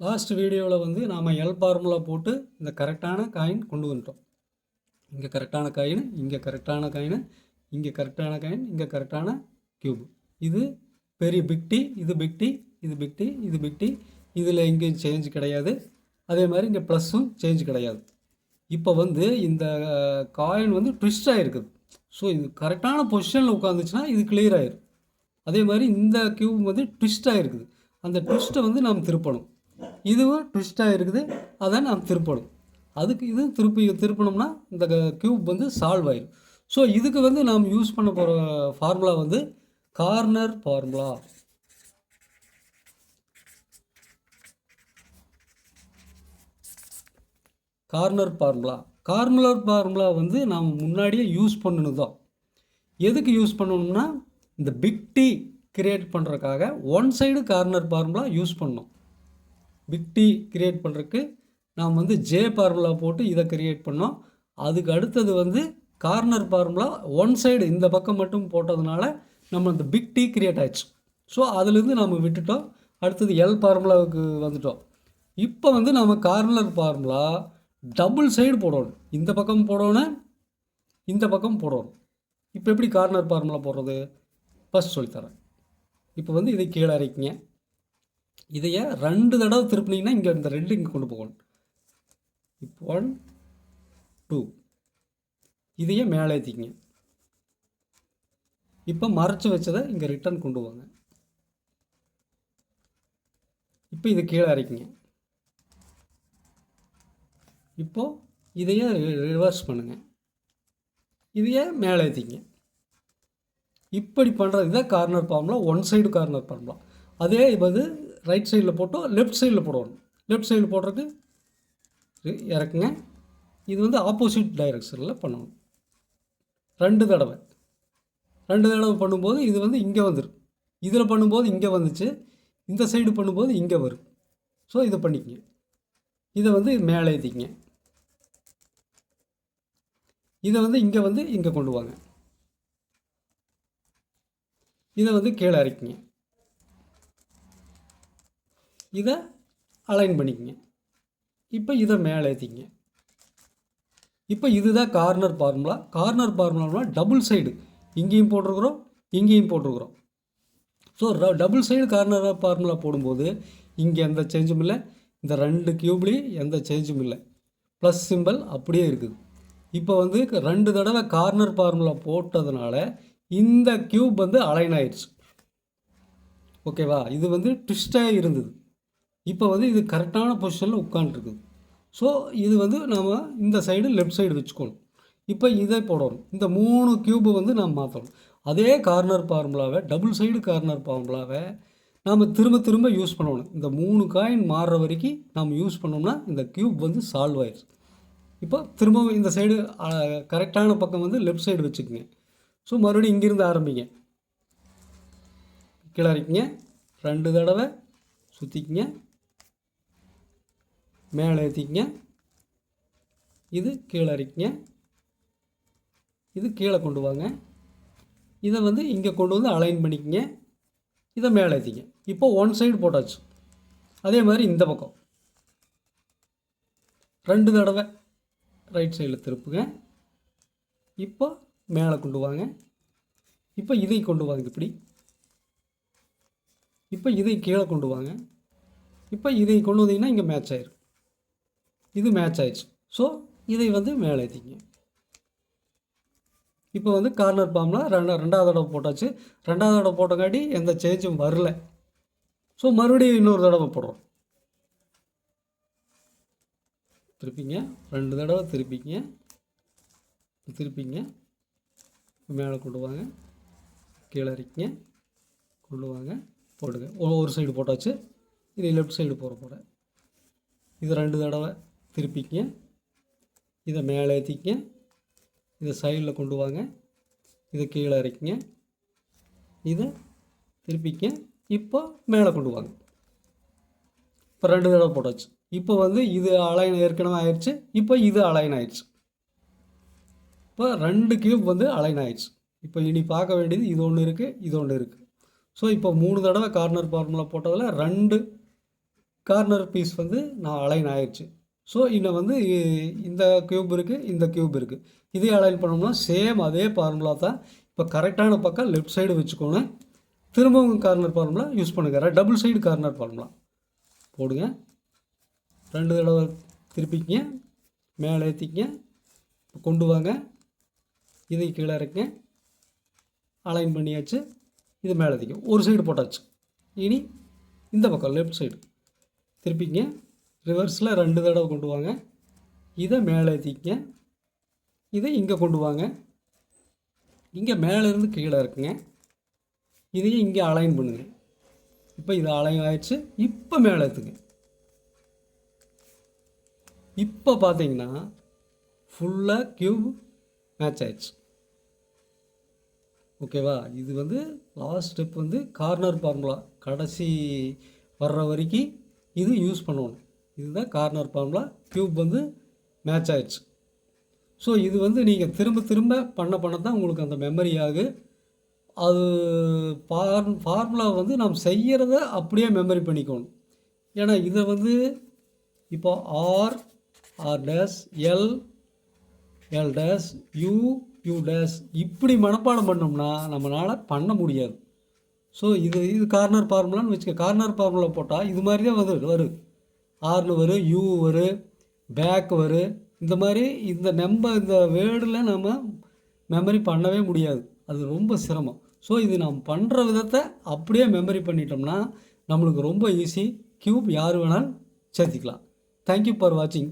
Last வீடியோவில் வந்து நாம் எல் ஃபார்முலா போட்டு இந்த கரெக்டான காயின் கொண்டு வந்துட்டோம். இங்கே கரெக்டான காயின், இங்கே கரெக்டான காயின், இங்கே கரெக்டான காயின், இங்கே கரெக்டான கியூப். இது பெரிய பிக் டி, இது பிக் டி, இது பிக் டி, இது பிக் டி. இதில் எங்கேயும் சேஞ்ச் கிடையாது. அதே மாதிரி இங்கே ப்ளஸ்ஸும் சேஞ்ச் கிடையாது. இப்போ வந்து இந்த காயின் வந்து ட்விஸ்ட் ஆகிருக்குது. ஸோ இது கரெக்டான பொசிஷனில் உட்காந்துச்சுன்னா இது கிளியர் ஆகிடும். அதே மாதிரி இந்த கியூப் வந்து ட்விஸ்ட் ஆகிருக்குது. அந்த ட்விஸ்ட்டை வந்து நாம் திருப்பணும். இதுவும் ட்விஸ்ட்டாக இருக்குது, அதை நாம் திருப்பணும். அதுக்கு இது திருப்பினோம்னா இந்த கியூப் வந்து சால்வ் ஆயிடும். ஸோ இதுக்கு வந்து நாம் யூஸ் பண்ண போகிற ஃபார்முலா வந்து கார்னர் ஃபார்முலா. கார்னர் ஃபார்முலா வந்து நாம் முன்னாடியே யூஸ் பண்ணணும் தான். எதுக்கு யூஸ் பண்ணணும்னா இந்த பிக் டி கிரியேட் பண்ணுறதுக்காக one side corner formula use பண்ணோம். பிக் டி கிரியேட் பண்ணுறதுக்கு நாம் வந்து ஜே ஃபார்முலா போட்டு இதை கிரியேட் பண்ணோம். அதுக்கு அடுத்தது வந்து கார்னர் ஃபார்முலா ஒன் சைடு இந்த பக்கம் மட்டும் போட்டதுனால நம்ம இந்த பிக் டி கிரியேட் ஆயிடுச்சு. ஸோ அதுலேருந்து நம்ம விட்டுட்டோம். அடுத்தது எல் ஃபார்முலாவுக்கு வந்துட்டோம். இப்போ வந்து நம்ம கார்னர் ஃபார்முலா டபுள் சைடு போடணும். இந்த பக்கம் போடணும், இந்த பக்கம் போடணும். இப்போ எப்படி கார்னர் ஃபார்முலா போடுறது ஃபஸ்ட் சொல்லித்தரேன். இப்போ வந்து இதை கீழே இறக்கிங்க. இதையே 2 தடவை திருப்பினீங்கன்னா இங்கே இந்த 2 இங்கே கொண்டு போகணும். இப்போ 1 2 இதையே மேலே ஏற்றிக்கிங்க. இப்போ மறைச்சி வச்சதை இங்கே ரிட்டர்ன் கொண்டு வாங்க. இப்போ இது கீழே இறக்கிங்க. இப்போது இதையே ரிவர்ஸ் பண்ணுங்கள். இதையே மேலே ஏற்றிங்க. இப்படி பண்ணுறது இதான் corner formula, one side corner formula. அதே வந்து ரைட் சைடில் போட்டோம், லெஃப்ட் சைடில் போடணும். லெஃப்ட் சைடில் போடுறதுக்கு இறக்குங்க. இது வந்து ஆப்போசிட் டைரெக்ஷனில் பண்ணணும். 2 தடவை பண்ணும்போது இது வந்து இங்கே வந்துடும். இதில் பண்ணும்போது இங்கே வந்துச்சு, இந்த சைடு பண்ணும்போது இங்கே வரும். ஸோ இதை பண்ணிக்கங்க. இதை வந்து மேலே ஏற்றிங்க. இதை வந்து இங்கே கொண்டு வாங்க. இதை வந்து கீழே இறக்கிங்க. இதை அலைன் பண்ணிக்கங்க. இப்போ இதை மேலே ஏற்றிங்க. இப்போ இதுதான் கார்னர் ஃபார்முலா. கார்னர் ஃபார்முலானா டபுள் சைடு இங்கேயும் போட்டிருக்கிறோம், இங்கேயும் போட்டிருக்கிறோம். So double side corner formula போடும்போது இங்கே எந்த சேஞ்சும் இல்லை, இந்த 2 கியூப்லேயும் எந்த சேஞ்சும் இல்லை, ப்ளஸ் சிம்பிள் அப்படியே இருக்குது. இப்போ வந்து 2 தடவை கார்னர் ஃபார்முலா போட்டதுனால இந்த கியூப் வந்து அலைன் ஆயிடுச்சு. ஓகேவா? இது வந்து ட்விஸ்டாக இருந்தது. இப்போ வந்து இது கரெக்டான பொசிஷனில் உட்காந்துருக்குது. ஸோ இது வந்து நாம் இந்த சைடு லெஃப்ட் சைடு வச்சுக்கணும். இப்போ இதை போடணும். இந்த 3 கியூபை வந்து நாம் மாற்றணும். அதே கார்னர் ஃபார்முலாவை, டபுள் சைடு கார்னர் ஃபார்முலாவை நாம் திரும்ப யூஸ் பண்ணணும். இந்த 3 காயின் மாறுற வரைக்கும் நாம் யூஸ் பண்ணோம்னா இந்த கியூப் வந்து சால்வ் ஆயிடுச்சு. இப்போ திரும்பவும் இந்த சைடு கரெக்டான பக்கம் வந்து லெஃப்ட் சைடு வச்சுக்கோங்க. ஸோ மறுபடியும் இங்கேருந்து ஆரம்பிங்க. கீழே இறக்கிங்க. 2 தடவை சுற்றிக்கிங்க, மேலே ஏற்றிக்கிங்க. இது கீழே இறக்கிங்க. இது கீழே கொண்டு வாங்க. இதை வந்து இங்கே கொண்டு வந்து அலைன் பண்ணிக்கிங்க. இதை மேலே ஏற்றிங்க. இப்போ ஒன் சைடு போட்டாச்சு. அதே மாதிரி இந்த பக்கம் 2 தடவை ரைட் சைடில் திருப்புங்க. இப்போ மேலே கொண்டு வாங்க. இப்போ இதை கொண்டு வாங்க இப்படி. இப்போ இதை கீழே கொண்டு வாங்க. இப்போ இதை கொண்டு வந்தீங்கன்னா இங்கே மேட்ச் ஆயிடும். இது மேட்ச் ஆயிடுச்சு. ஸோ இதை வந்து மேலே ஏற்றிங்க. இப்போ வந்து கார்னர் ஃபார்முலா 2வது தடவை போட்டாச்சு. 2வது தடவை போட்டங்காட்டி எந்த சேஞ்சும் வரல. ஸோ மறுபடியும் இன்னொரு தடவை போடுறோம். திருப்பிங்க. 2 தடவை திருப்பிங்க. மேலே கொண்டு வாங்க. கீழே இறக்கிங்க. கொண்டு வாங்க. போடுங்க. ஒரு சைடு போட்டாச்சு. இது லெஃப்ட் சைடு போகிற இது 2 தடவை திருப்பிங்க. இதை மேலே ஏற்றிங்க. இதை சைடில் கொண்டு வாங்க. இதை கீழே இறக்கிங்க. இதை திருப்பிங்க. இப்போ மேலே கொண்டு வாங்க. இப்போ 2 தடவை போட்டாச்சு. இப்போ வந்து இது அலைன் ஏற்கனவே ஆயிடுச்சு. இப்போ இது அலைன் ஆயிடுச்சு. இப்போ 2 கியூப் வந்து அலைன் ஆயிடுச்சு. இப்போ இனி பார்க்க வேண்டியது இது ஒன்று இருக்குது, இது ஒன்று இருக்குது. ஸோ இப்போ 3 தடவை கார்னர் ஃபார்முலா போட்டதில் 2 கார்னர் பீஸ் வந்து நான் அலைன் ஆயிடுச்சு. ஸோ இன்னும் வந்து இந்த க்யூப் இருக்குது, இந்த க்யூப் இருக்குது. இதே அலைன் பண்ணோம்னா சேம் அதே ஃபார்முலா தான். இப்போ கரெக்டான பக்கம் லெஃப்ட் சைடு வச்சுக்கோங்க. திரும்பவும் கார்னர் ஃபார்முலா யூஸ் பண்ணுங்க. டபுள் சைடு கார்னர் ஃபார்முலா போடுங்க. 2 தடவை திருப்பிக்கிங்க, மேலே ஏற்றிக்கிங்க, கொண்டு வாங்க, இதை கீழே இறக்குங்க, அலைன் பண்ணியாச்சு. இது மேலே ஏற்றிங்க, ஒரு சைடு போட்டாச்சு. இனி இந்த பக்கம் லெஃப்ட் சைடு திருப்பிங்க, ரிவர்ஸில் 2 தடவை கொண்டு வாங்க, இதை மேலே ஏற்றிக்கிங்க, இதை இங்கே கொண்டு வாங்க, இங்கே மேலேருந்து கீழே இருக்குங்க, இதையும் இங்கே அலைன் பண்ணுங்கள். இப்போ இது அலைன் ஆயிடுச்சு. இப்போ மேலே ஏற்றுங்க. இப்போ பார்த்தீங்கன்னா ஃபுல்லாக க்யூப் மேட்ச் ஆயிடுச்சு. ஓகேவா? இது வந்து லாஸ்ட் ஸ்டெப் வந்து கார்னர் ஃபார்முலா கடைசி வர்ற வரைக்கும் இது யூஸ் பண்ணணும். இதுதான் கார்னர் ஃபார்முலா. க்யூப் வந்து மேட்ச் ஆயிடுச்சு. ஸோ இது வந்து நீங்கள் திரும்ப திரும்ப பண்ண தான் உங்களுக்கு அந்த மெமரி ஆகு. அது ஃபார்முலா வந்து நாம் செய்கிறத அப்படியே மெமரி பண்ணிக்கணும். ஏன்னா இதை வந்து இப்போ R dash L dash U dash இப்படி மனப்பாடம் பண்ணோம்னா நம்மளால் பண்ண முடியாது. ஸோ இது கார்னர் ஃபார்முலான்னு வச்சுக்க. கார்னர் ஃபார்முலா போட்டால் இது மாதிரி தான் வரும். ஆர்னு வரும், யூ வரும், பேக் வரும். இந்த மாதிரி இந்த வேர்டில் நம்ம மெமரி பண்ணவே முடியாது. அது ரொம்ப சிரமம். ஸோ இது நாம் பண்ணுற விதத்தை அப்படியே மெமரி பண்ணிட்டோம்னா நம்மளுக்கு ரொம்ப ஈஸி. க்யூப் யார் வேணாலும் சேர்த்திக்கலாம். தேங்க்யூ ஃபார் வாட்சிங்.